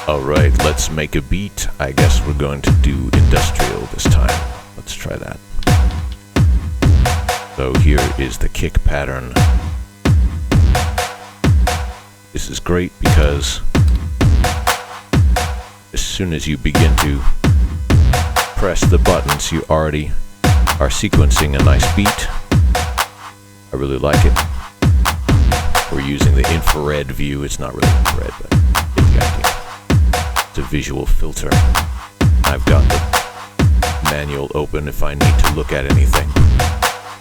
Alright, let's make a beat. I guess we're going to do industrial this time. Let's try that. So here is the kick pattern. This is great because as soon as you begin to press the buttons, you already are sequencing a nice beat. I really like it. We're using the infrared view. It's not really infrared, but you get the idea. It's a visual filter. I've got the manual open if I need to look at anything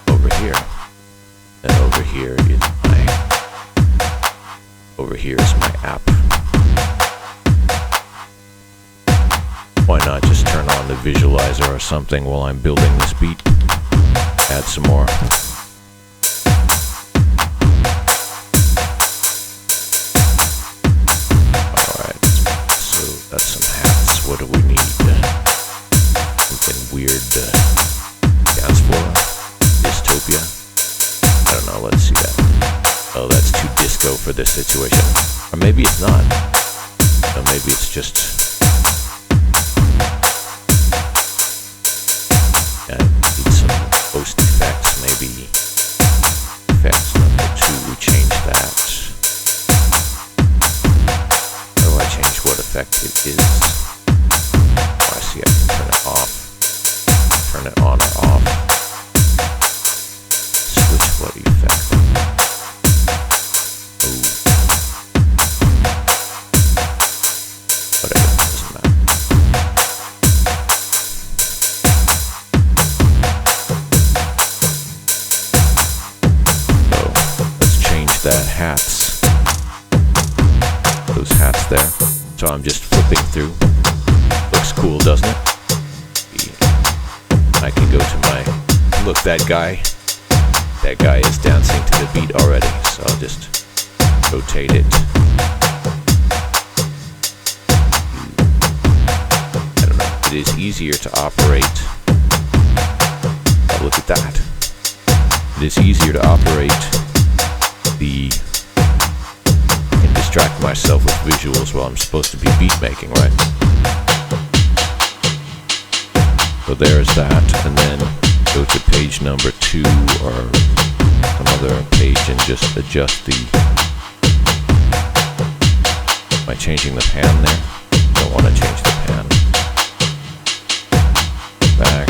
over here. And over here is my app. Why not just turn on the visualizer or something while I'm building this beat? Add some more. Alright, so that's some hats. What do we need? Something weird. Dance floor? Dystopia? I don't know, let's see that. Oh, that's too disco for this situation. Or maybe it's not. Or maybe it's just... I need some post effects, maybe. Effects number 2, we change that. How do I change what effect it is? Oh, I see, I can turn it off. Turn it on or off. Switch what effect. Ooh. Whatever, doesn't matter. That hats, those hats there. So I'm just flipping through. Looks cool, doesn't it? I can go to my, look, that guy is dancing to the beat already, so I'll just rotate it. I don't know, it is easier to operate. Oh, look at that. It is easier to operate and distract myself with visuals while I'm supposed to be beat making, right? So there's that, and then go to page number 2 or some other page and just adjust the... Am I changing the pan there? I don't want to change the pan. Back.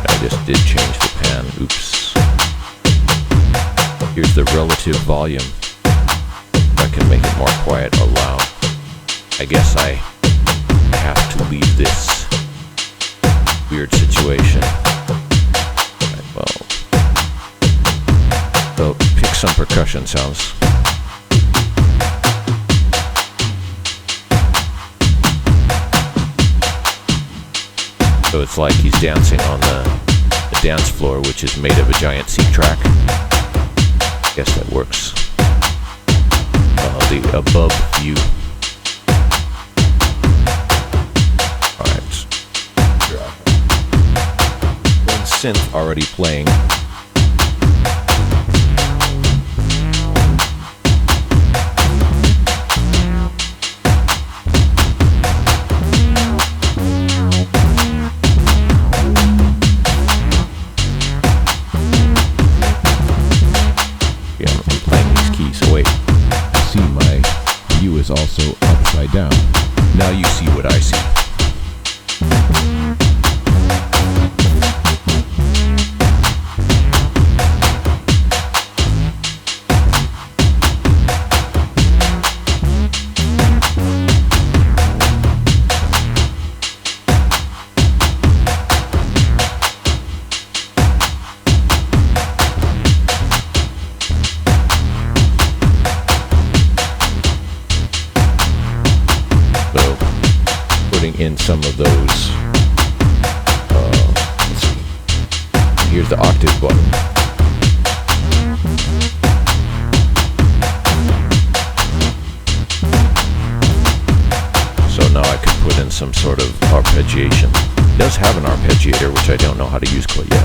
I just did change the pan. Oops. Here's the relative volume. I can make it more quiet or loud. I guess I have to leave this weird situation. Right, well, so pick some percussion sounds. So it's like he's dancing on the dance floor, which is made of a giant SeqTrak. Guess that works. The above view. Alright. One synth already playing. Is also upside down. Now you see what I see. In some of those, let's see. Here's the octave button. So now I can put in some sort of arpeggiation. It does have an arpeggiator, which I don't know how to use quite yet.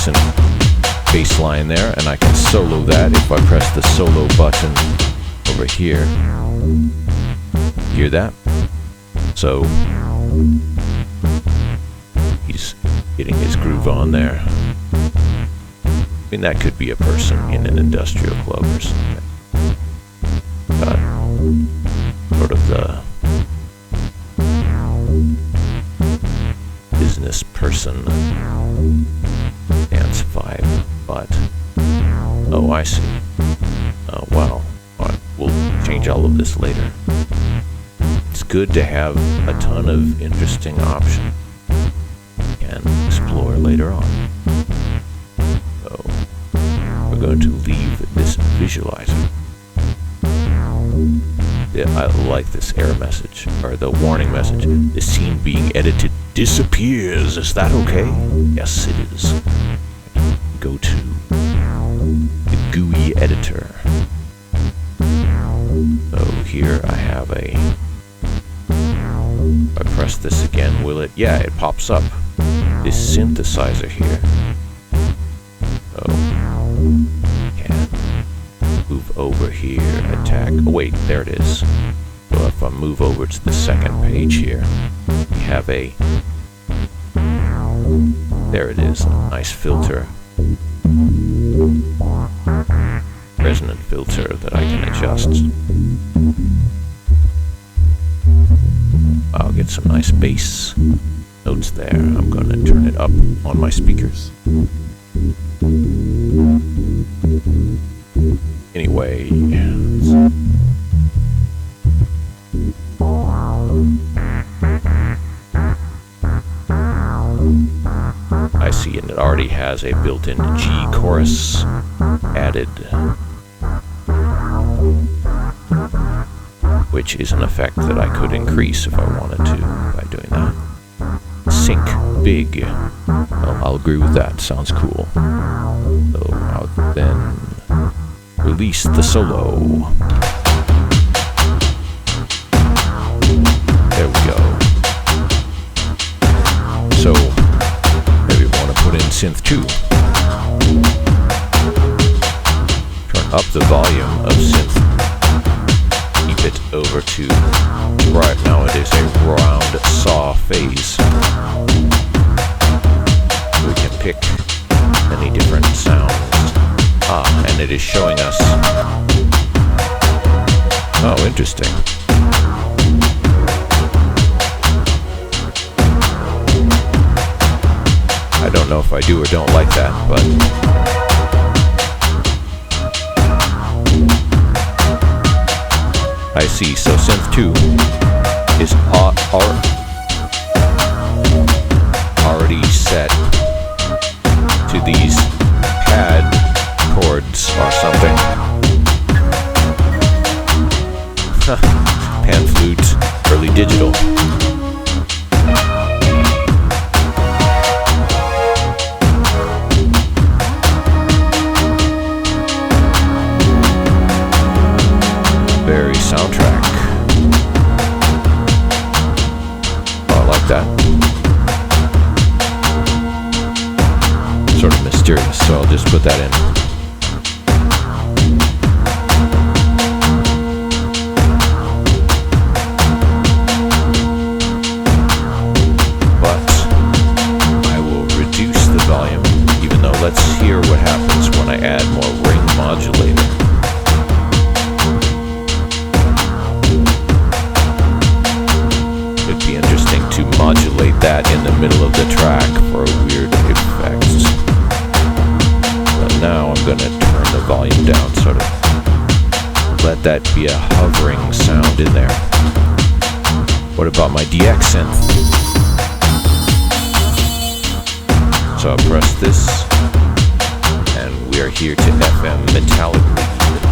decent bass line there, and I can solo that if I press the solo button over here. Hear that? So he's getting his groove on there. I mean, that could be a person in an industrial club or something. Got sort of the business person dance vibe, but oh, I see. Oh, wow. All right, we'll change all of this later. It's good to have a ton of interesting options and explore later on. So we're going to leave this visualizer. Yeah, I like this error message, or the warning message. The scene being edited disappears. Is that okay? Yes, it is. Go to the GUI editor. So here I have if I press this again, will it? Yeah, it pops up. This synthesizer here. So, can move over here, attack. Oh, wait, there it is. So if I move over to the second page here, we have there it is, a nice filter. Resonant filter that I can adjust. I'll get some nice bass notes there. I'm going to turn it up on my speakers. Anyway, I see, and it already has a built-in G chorus added, which is an effect that I could increase if I wanted to by doing that. Sync big. Well, I'll agree with that. Sounds cool. So I'll then release the solo. There we go. So maybe we want to put in synth 2. Turn up the volume of synth. Keep it over to right now. It is a round saw phase. We can pick many different sounds. And it is showing us. Oh, interesting. I don't know if I do or don't like that, but I see. So synth 2 is already set to these pad chords or something. Pan flute, early digital. Very SeqTrak. Oh, I like that. Sort of mysterious, so I'll just put that in. Let's hear what happens when I add more ring modulator. It'd be interesting to modulate that in the middle of the track for a weird effect. But now I'm going to turn the volume down, sort of let that be a hovering sound in there. What about my DX synth? So I'll press this, and we are here to FM metallic lead.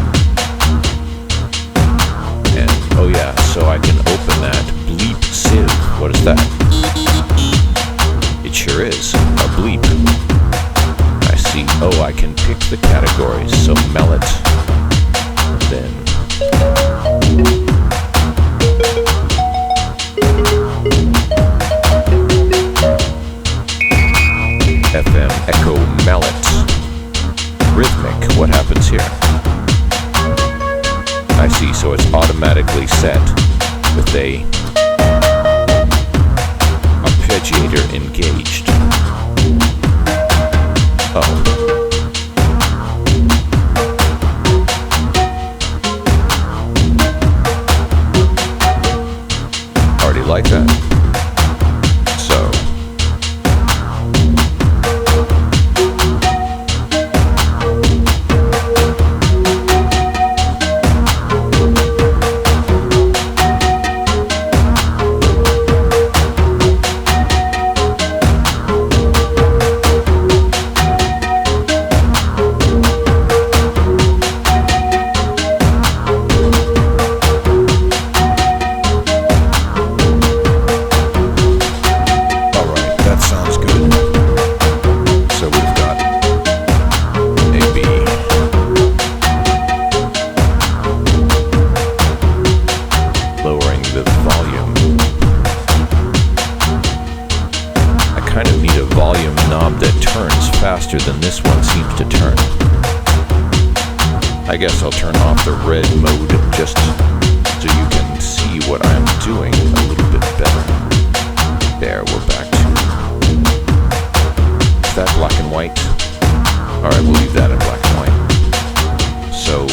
And oh yeah, so I can open that bleep sieve. What is that? It sure is a bleep. I see. Oh, I can pick the categories. So melot, then FM echo mallet. automatically set with a arpeggiator engaged. Oh. Already like that. So. Faster than this one seems to turn. I guess I'll turn off the red mode just so you can see what I'm doing a little bit better. There, we're back to... Is that black and white? Alright, we'll leave that in black and white. So,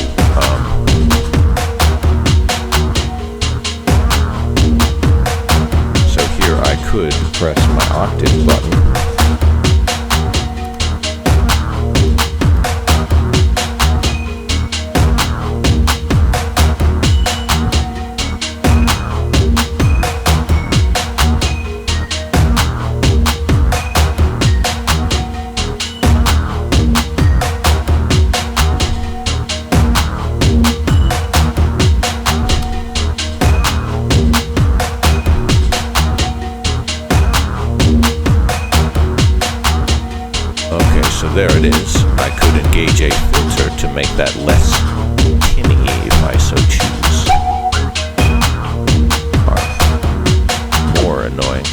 so here I could press my octave button. So there it is. I could engage a filter to make that less tinny if I so choose. Or more annoying.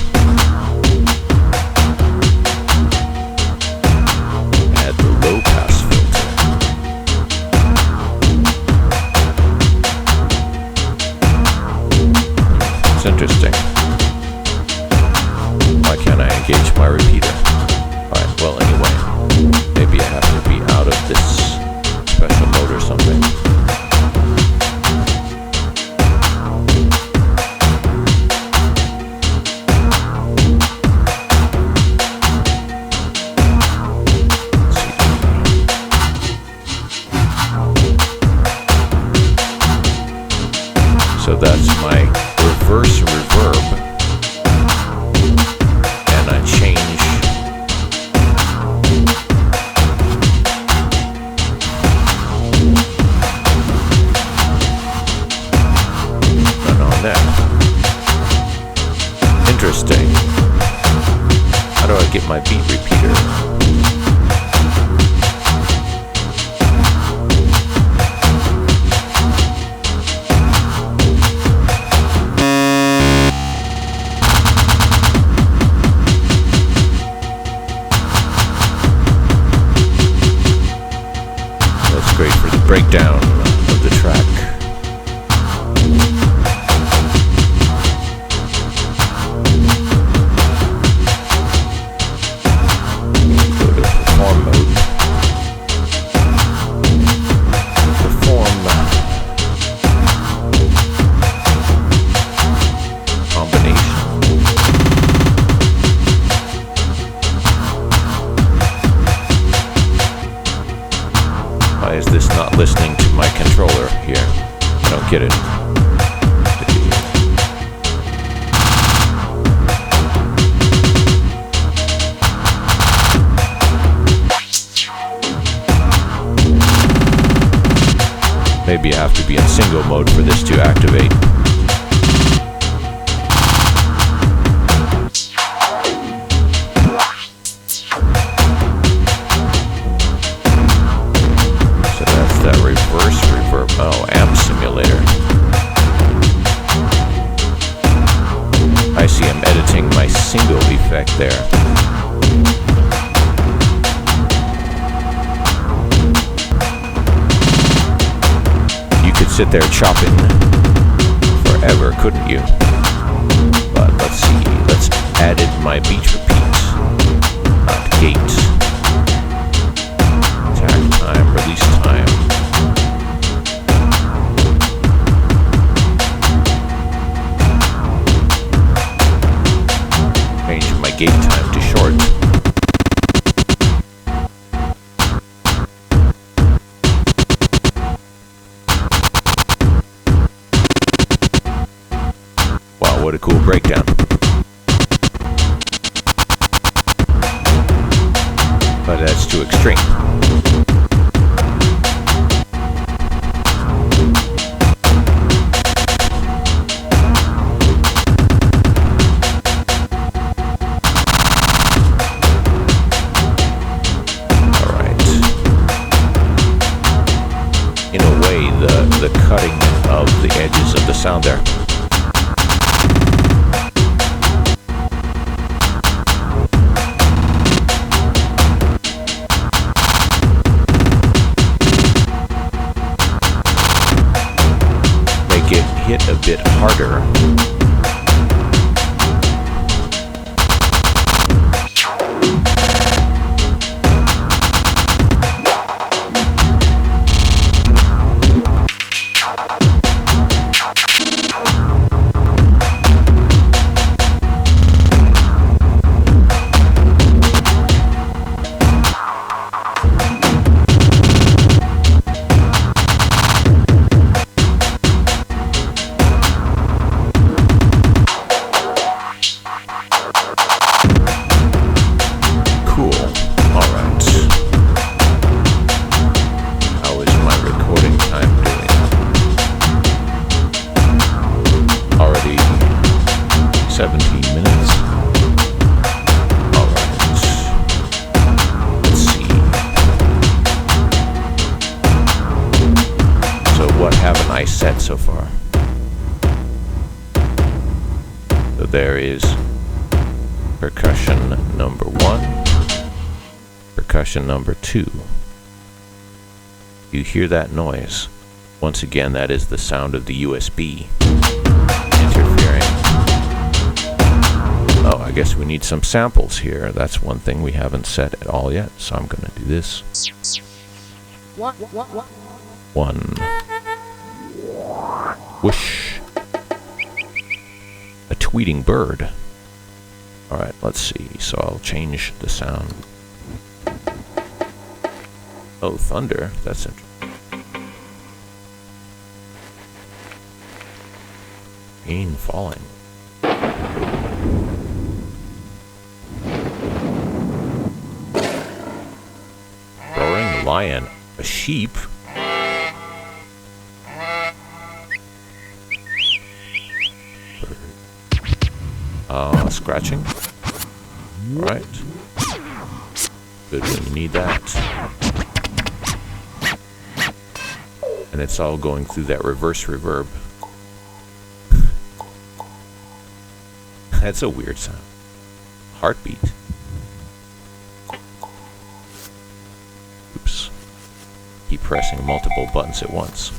Add the low pass filter. It's interesting. Why can't I engage my repeater? Alright, well anyway. Maybe I have to be out of this special mode or something. So that's my reverse reverb. And I change interesting. How do I get my beat repeater? That's great for the breakdown of the track. Why is this not listening to my controller here? I don't get it. Maybe I have to be in single mode for this to activate. So that's that reverse reverb. Oh, amp simulator. I see I'm editing my single effect there. Sit there chopping forever, couldn't you? But let's see, let's add in my beat repeat, not gate. Attack time, release time. Change my gate time to short. Wow, what a cool breakdown. But that's too extreme. In a way, the cutting of the edges of the sound there. Make it hit a bit harder. How is my recording time doing? Already 17 minutes. Alright. Let's see. So what haven't I said so far? So there is percussion number 1. Percussion number 2. You hear that noise? Once again, that is the sound of the USB interfering. Oh, I guess we need some samples here. That's one thing we haven't said at all yet, so I'm gonna do this. 1. Whoosh. A tweeting bird. Alright, let's see. So I'll change the sound. Oh, thunder. That's interesting. Rain falling. Roaring lion. A sheep. Scratching. Alright. Good when you need that. And it's all going through that reverse reverb. That's a weird sound. Heartbeat. Oops. Keep pressing multiple buttons at once.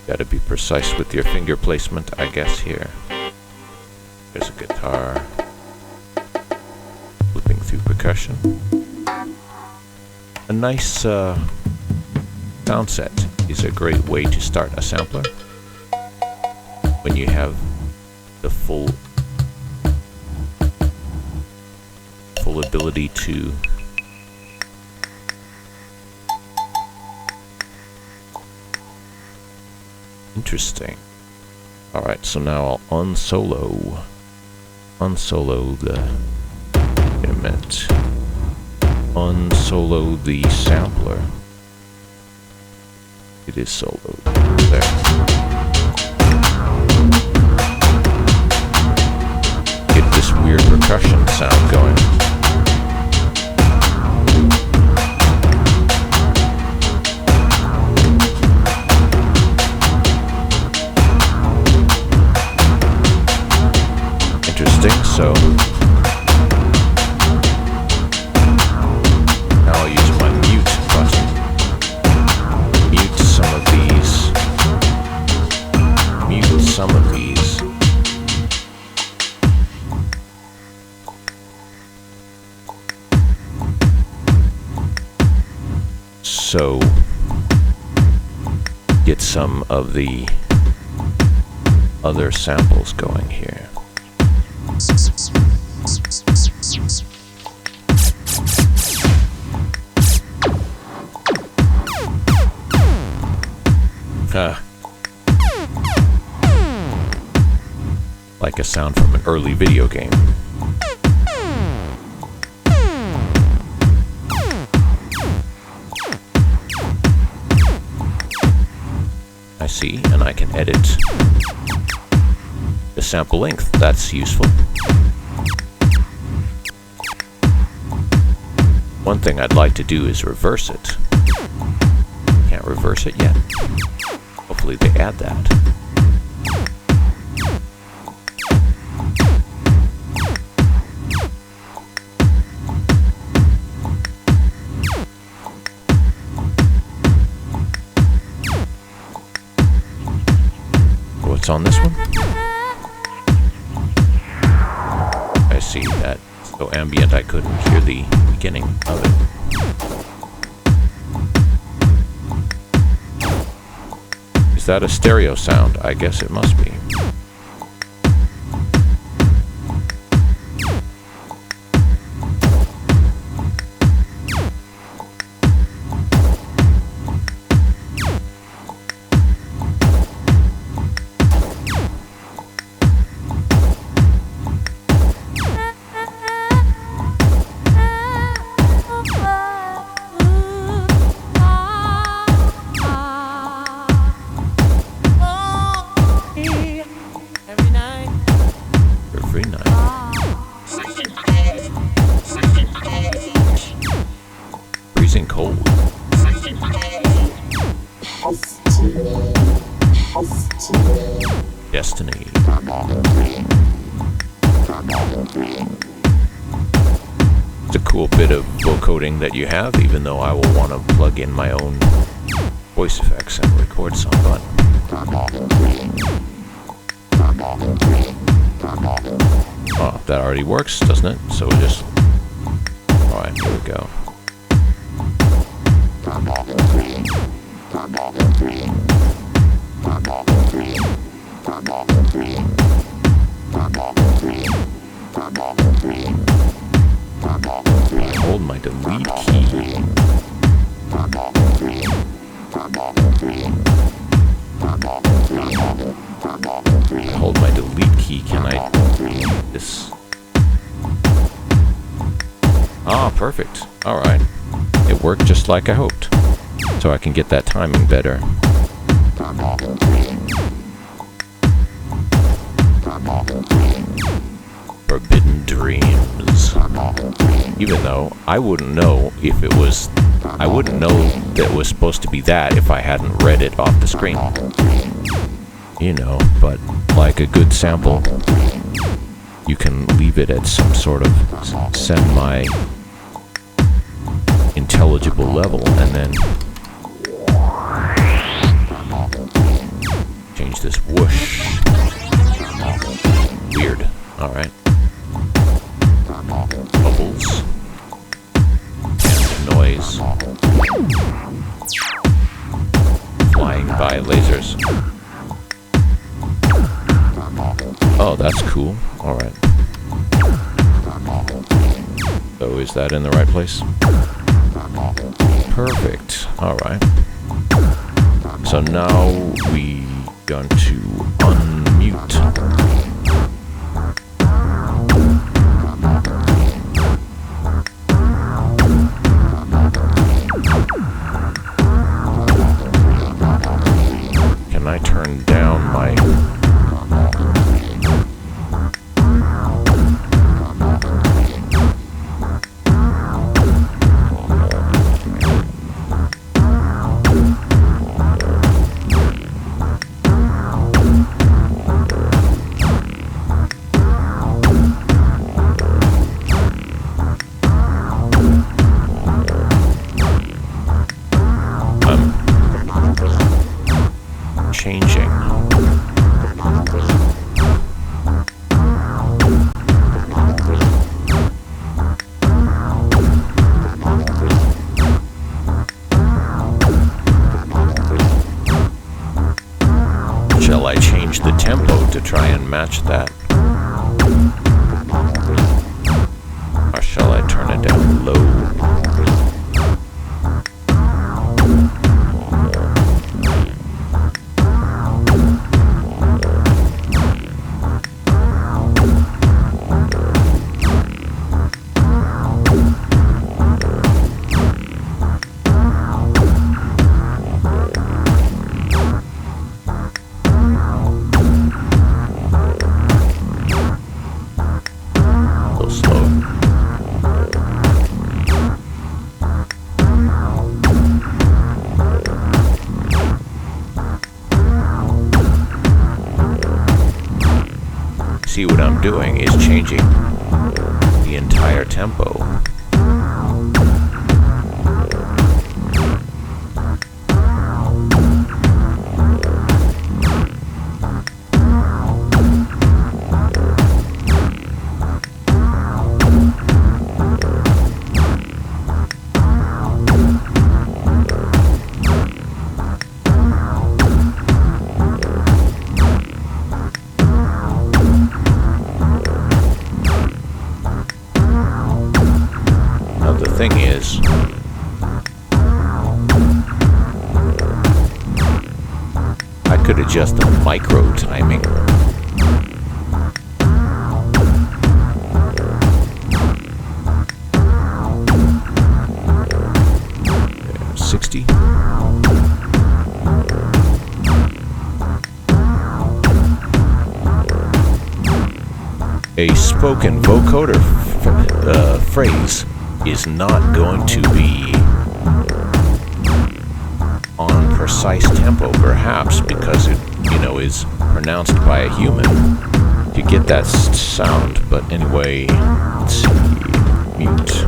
Gotta be precise with your finger placement, I guess, here. There's a guitar. Flipping through percussion. A nice sound set is a great way to start a sampler when you have the full ability to interesting. Alright, so now I'll unsolo the wait a minute. Unsolo the sampler. It is soloed. There. Get this weird percussion sound going. Interesting, so now I'll use my mute button. Mute some of these also get some of the other samples going here. Like a sound from an early video game. I see, and I can edit the sample length. That's useful. One thing I'd like to do is reverse it. Can't reverse it yet. Hopefully they add that. What's on this one? I see that. So ambient, I couldn't hear the beginning of it. Is that a stereo sound? I guess it must be. Freezing cold. Destiny. It's a cool bit of vocoding that you have, even though I will want to plug in my own voice effects and record some, but oh, that already works, doesn't it? So we just... Alright, here we go. Hold my delete key. Hold my delete key. Can I... This... Ah, perfect. Alright. It worked just like I hoped. So I can get that timing better. Forbidden Dreams. Even though I wouldn't know if it was... I wouldn't know that it was supposed to be that if I hadn't read it off the screen. You know, but like a good sample, you can leave it at some sort of semi-intelligible level and then change this whoosh. Weird. Alright. Bubbles. And noise. Flying by lasers. Oh, that's cool. Alright. So is that in the right place? Perfect. Alright. So now we going to unmute. Can I turn down my... try and match that? Or shall I turn it down low? See, what I'm doing is changing the entire tempo. Thing is, I could adjust the micro timing. There, 60. A spoken vocoder phrase is not going to be on precise tempo, perhaps because it, is pronounced by a human to get that sound. But anyway, let's see, mute.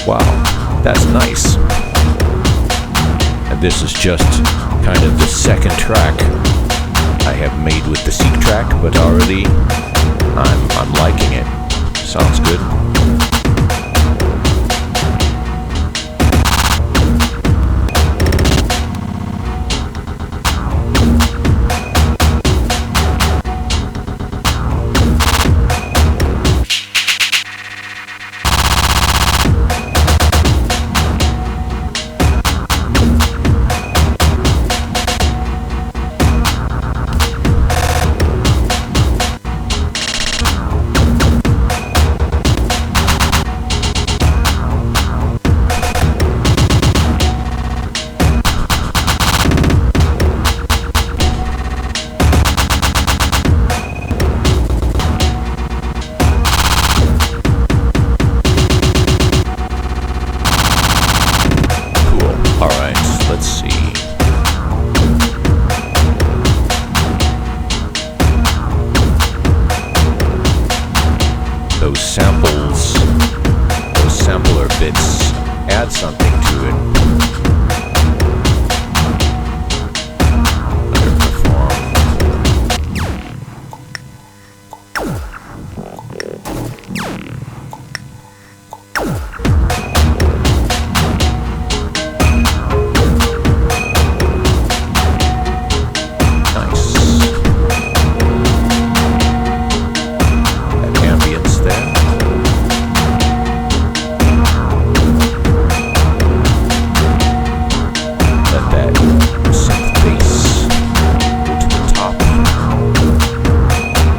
Wow, that's nice. And this is just kind of the second track I have made with the SeqTrak, but already I'm liking it. Sounds good. Let's see. Those samples, those sampler bits add something to it.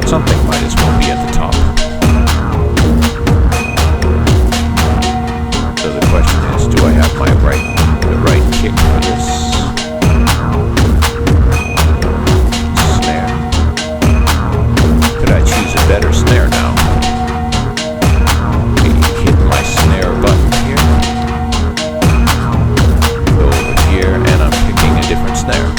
Something might as well be at the top. So the question is, do I have the right kick for this snare? Could I choose a better snare now? Hit my snare button here. Go over here, and I'm picking a different snare.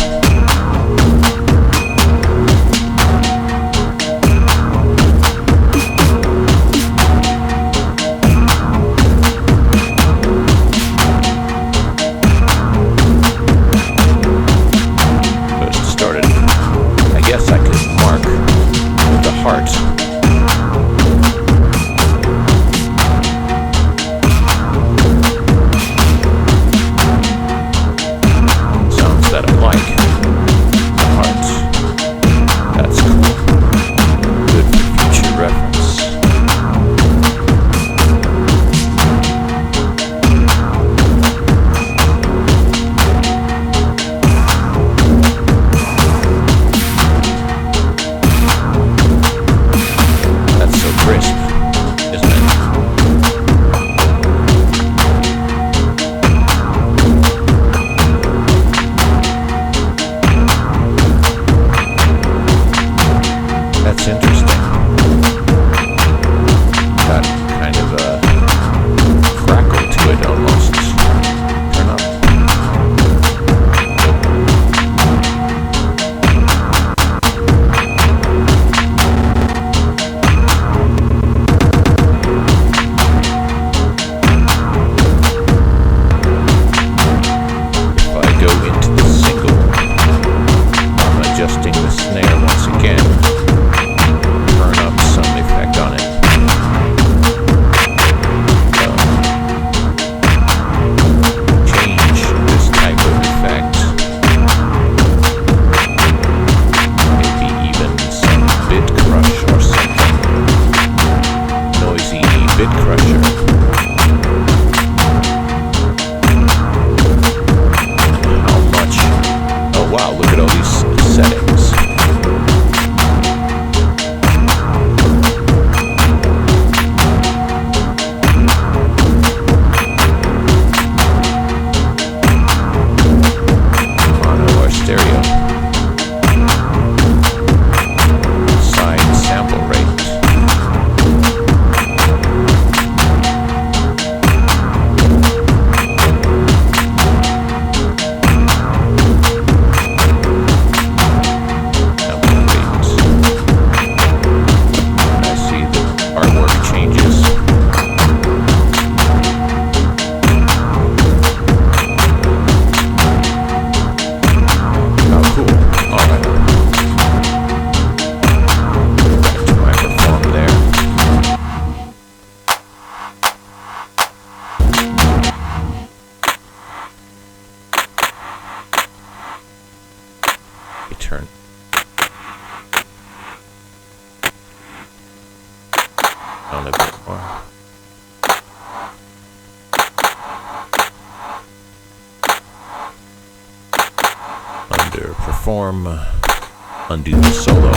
That's interesting. Got kind of a crackle to it almost. Turn up. If I go into the single, I'm adjusting the snare once again. Turn up some effect on it. Change this type of effect. Maybe even some bit crush or something. Noisy bit crusher. How much? Oh wow, look at all these settings. Mono or stereo. Side sample rate. Sample rate. I see the artwork changes. Oh, cool. Alright. Back to my perform there. You turn. On a bit more. Under perform, undo the solo.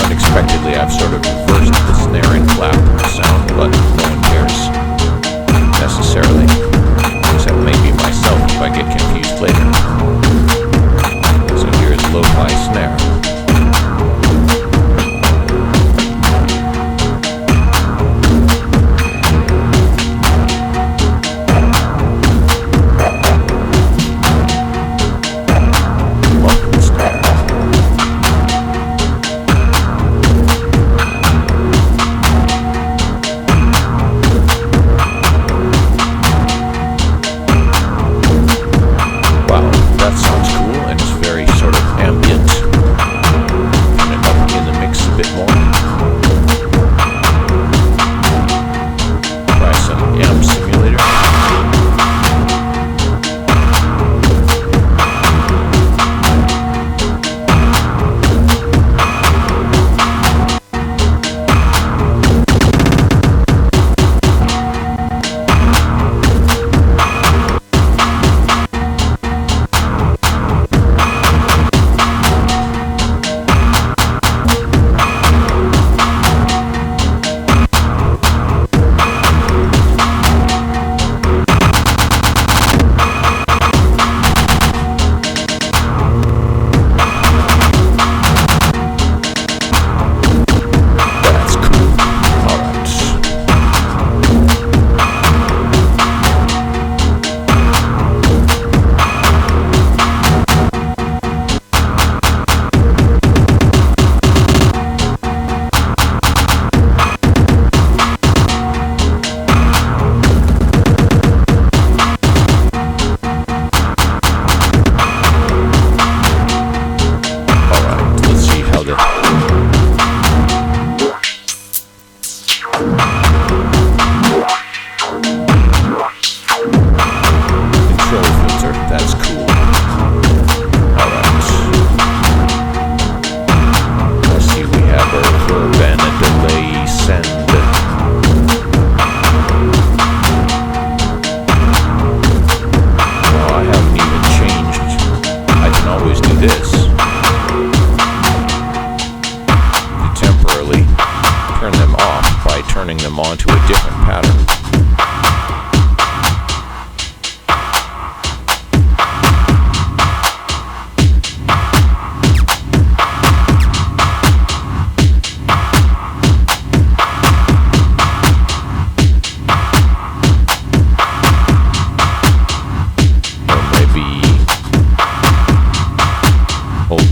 Unexpectedly, I've sort of reversed the snare and clap sound, but no one cares necessarily, except maybe myself if I get confused later. So here's lo-fi snare. Muffled snare. Wow, that sounds cool, and it's very sort of ambient.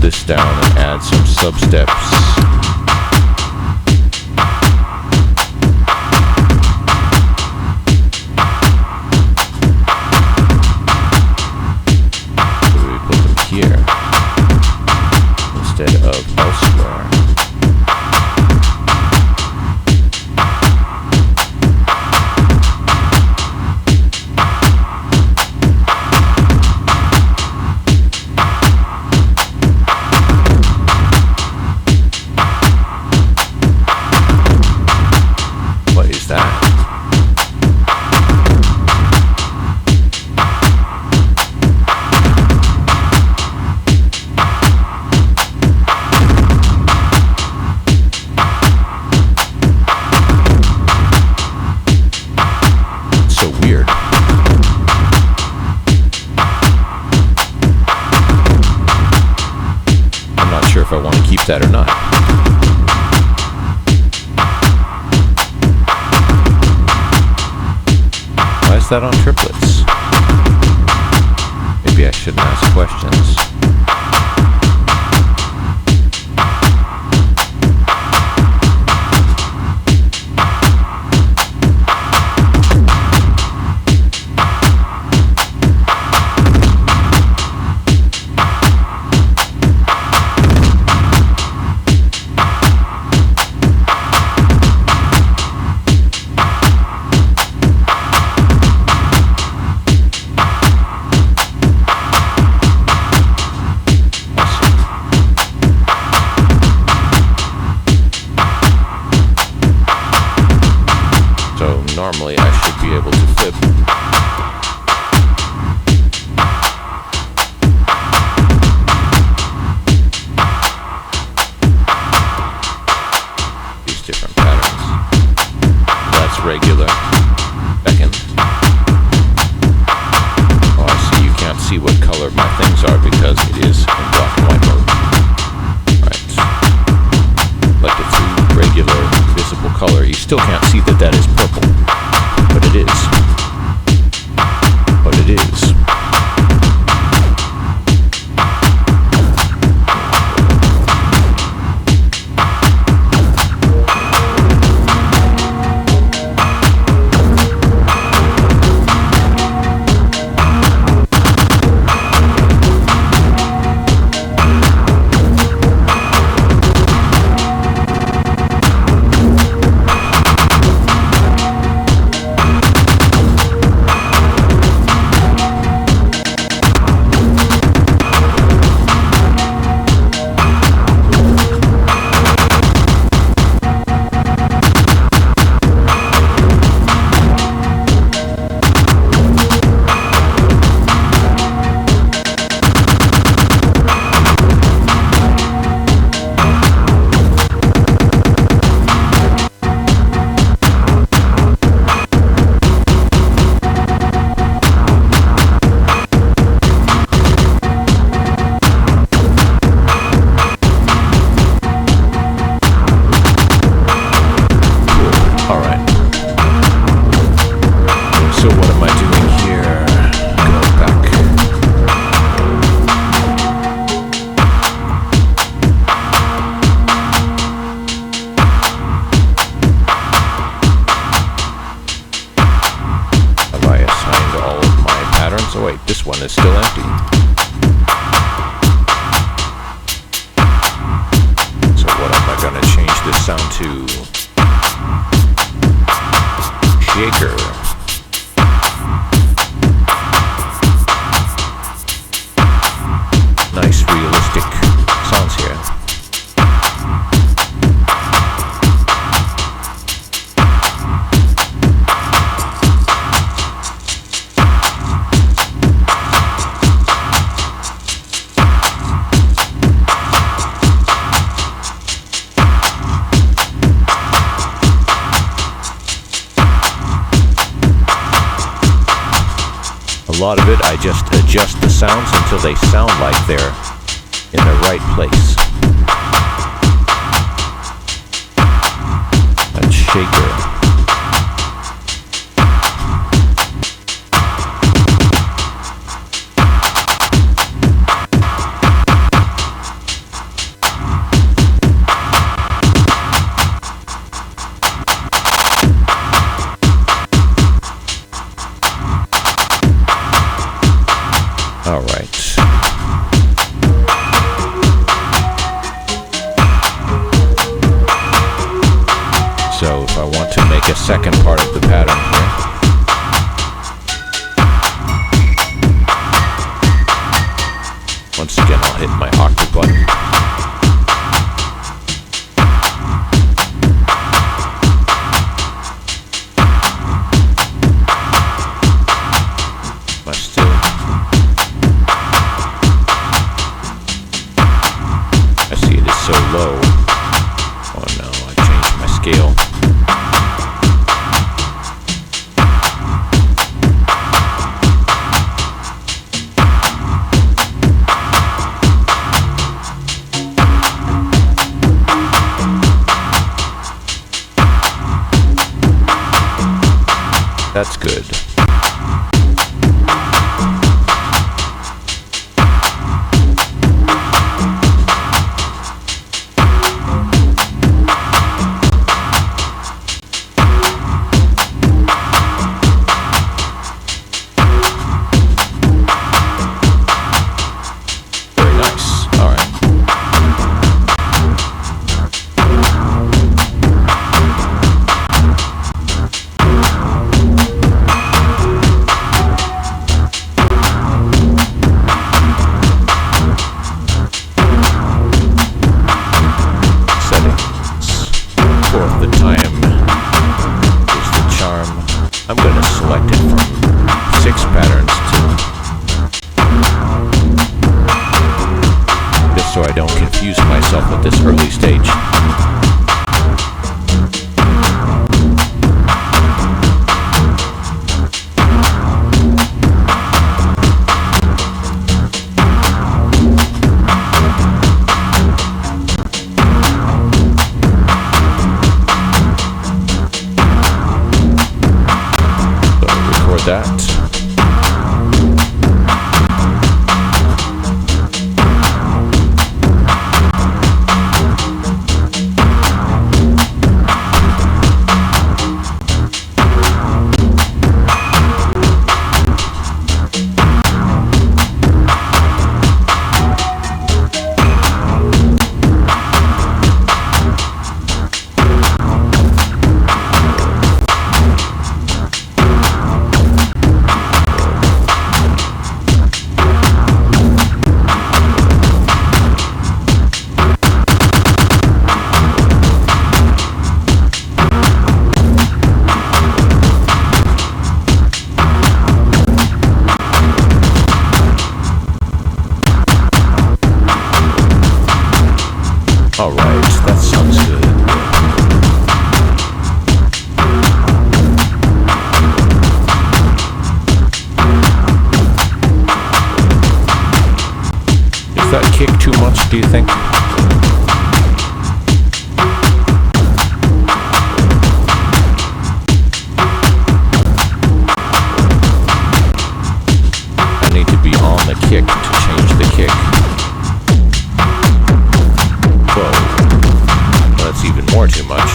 this down and add some substeps. Here instead of elsewhere. What is that? If I want to keep that or not. Why is that on triplets? Maybe I shouldn't ask questions. Normally I should be able to flip. These different patterns. That's regular. Second. Oh, I see you can't see what color my things are because it is in black and white mode. Alright. Like it's a regular visible color. You still can't see that that is purple. But it is. But it is. So wait, this one is still empty. So what am I going to change this sound to? Shaker. Nice realistic sounds here. A lot of it, I just adjust the sounds until they sound like they're in the right place. That's shaker. make a second part of the pattern here. Once again, I'll hit my octave button. So low. Oh no, I changed my scale. That's good. I'm going to select it from 6 patterns just so I don't confuse myself at this early stage. That. All right, that sounds good. Is that kick too much, do you think? I need to be on the kick to change the kick. Whoa, that's even more too much.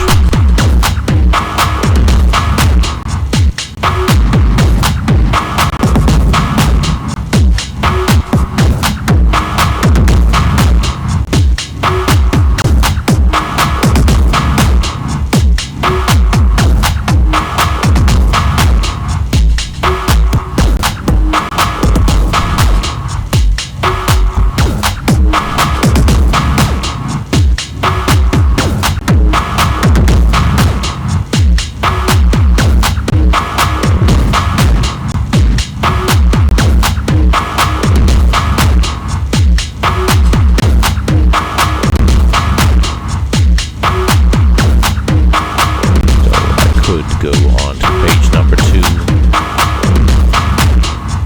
Go on to page number 2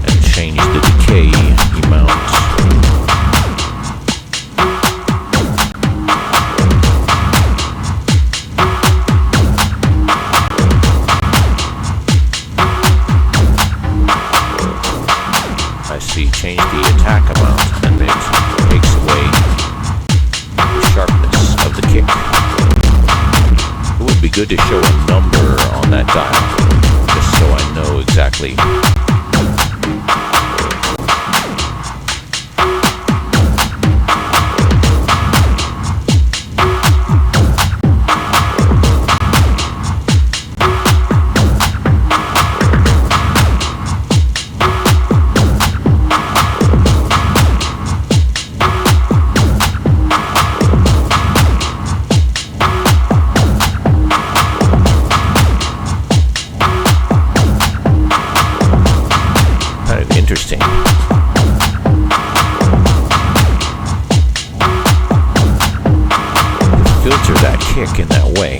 and change the decay amount. I see, change the attack amount and it takes away the sharpness of the kick. It would be good to show a number on that dial, just so I know exactly. kick in that way.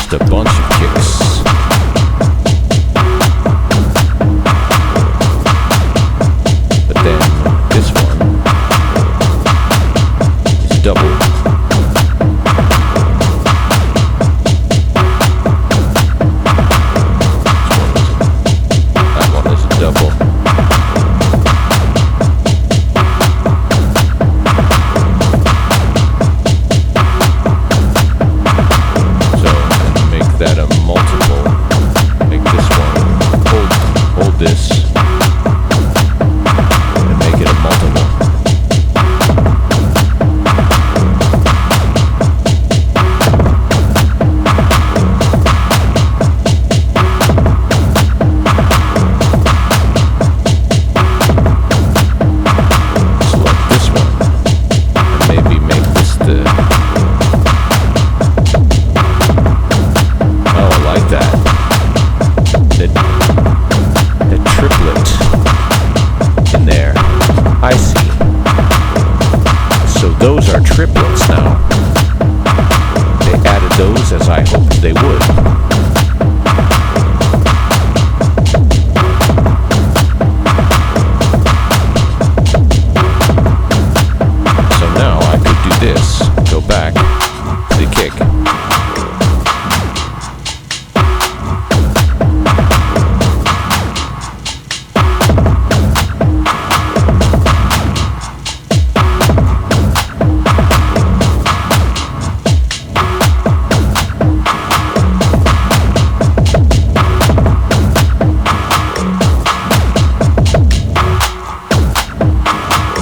A bunch of kicks. But then this one is double. That one is a double. That a multiple, make this one, hold this, and make it a multiple. Select this one, and maybe make this the the triplet in there. I see. So those are triplets now. They added those as I hoped they would. So now I could do this, go back to the kick.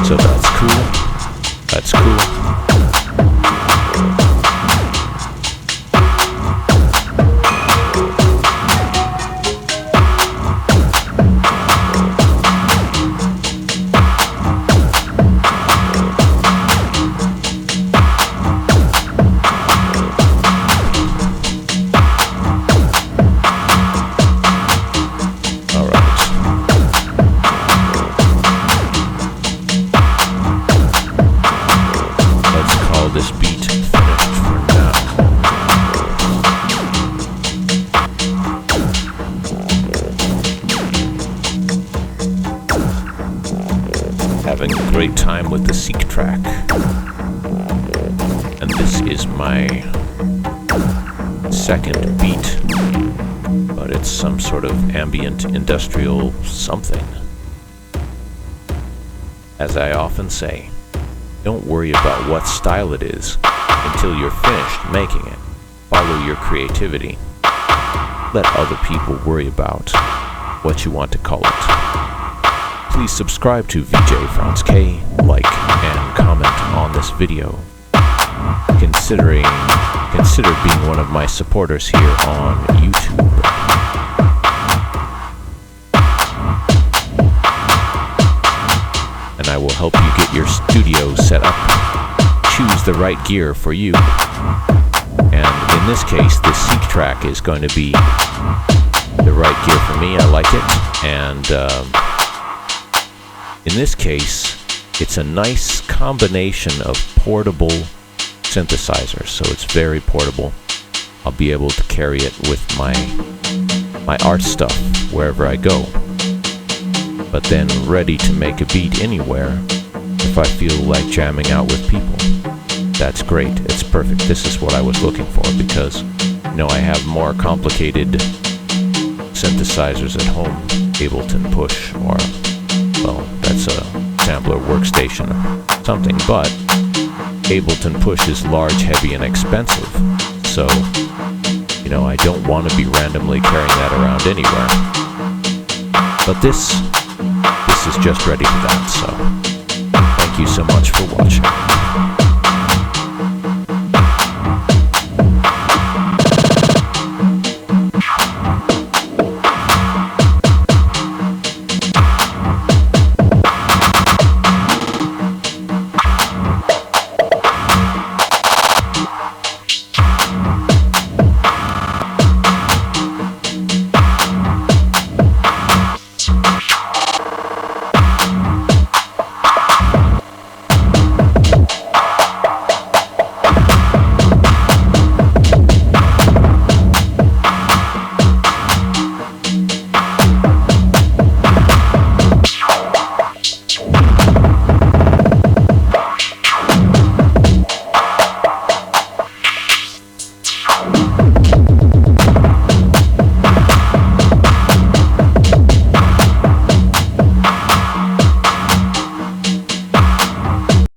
So that's cool. That's cool. All right. This beat finished for now. Having a great time with the SeqTrak. And this is my second beat, but it's some sort of ambient industrial something. As I often say, don't worry about what style it is until you're finished making it. Follow your creativity. Let other people worry about what you want to call it. Please subscribe to VJ Franz K, like and comment on this video. Consider being one of my supporters here on YouTube. And I will help you get your studio set up. Choose the right gear for you. And in this case, the SeqTrak is going to be the right gear for me. I like it. And in this case, it's a nice combination of portable synthesizers. So it's very portable. I'll be able to carry it with my art stuff wherever I go. But then ready to make a beat anywhere if I feel like jamming out with people. That's great. It's perfect. This is what I was looking for because, you know, I have more complicated synthesizers at home. Ableton Push or, well, that's a sampler workstation or something, but Ableton Push is large, heavy, and expensive. So, you know, I don't want to be randomly carrying that around anywhere. But this is just ready for that, so thank you so much for watching. Ambient.